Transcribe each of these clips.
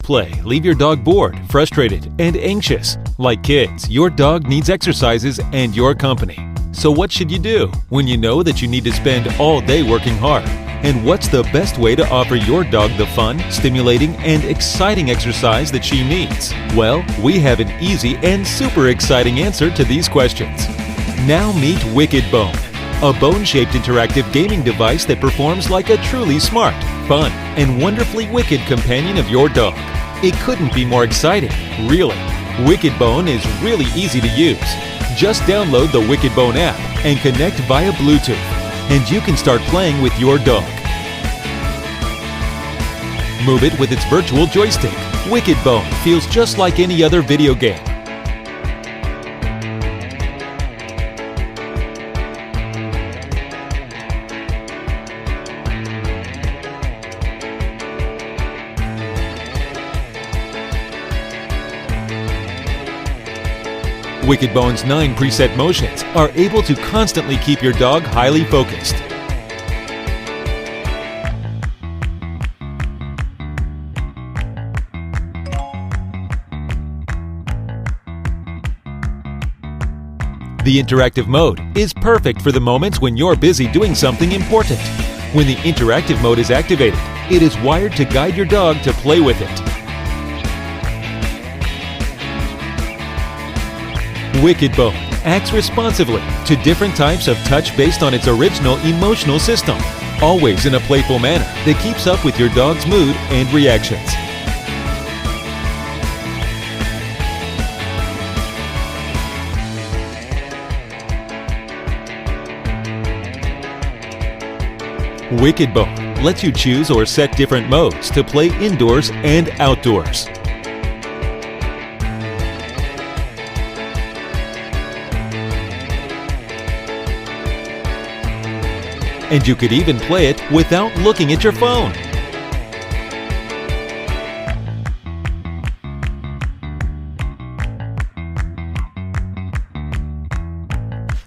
play leave your dog bored, frustrated, and anxious? Like kids, your dog needs exercises and your company. So what should you do when you know that you need to spend all day working hard? And what's the best way to offer your dog the fun, stimulating, and exciting exercise that she needs? Well, we have an easy and super exciting answer to these questions. Now meet Wicked Bone, a bone-shaped interactive gaming device that performs like a truly smart, fun, and wonderfully wicked companion of your dog. It couldn't be more exciting, really. Wicked Bone is really easy to use. Just download the Wicked Bone app and connect via Bluetooth, and you can start playing with your dog. Move it with its virtual joystick. Wicked Bone feels just like any other video game. Wicked Bone's 9 preset motions are able to constantly keep your dog highly focused. The interactive mode is perfect for the moments when you're busy doing something important. When the interactive mode is activated, it is wired to guide your dog to play with it. Wicked Bone acts responsively to different types of touch based on its original emotional system, always in a playful manner that keeps up with your dog's mood and reactions. Wicked Bone lets you choose or set different modes to play indoors and outdoors. And you could even play it without looking at your phone.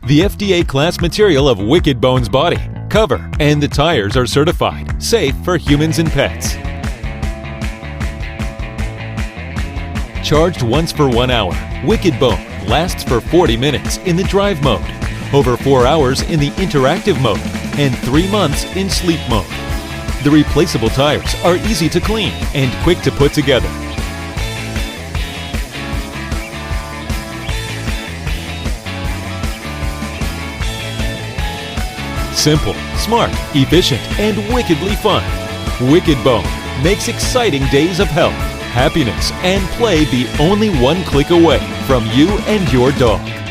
The FDA class material of Wicked Bone's body, cover, and the tires are certified, safe for humans and pets. Charged once for 1 hour, Wicked Bone lasts for 40 minutes in the drive mode, over 4 hours in the interactive mode, and 3 months in sleep mode. The replaceable tires are easy to clean and quick to put together. Simple, smart, efficient, and wickedly fun. Wicked Bone makes exciting days of health, happiness, and play be only one click away from you and your dog.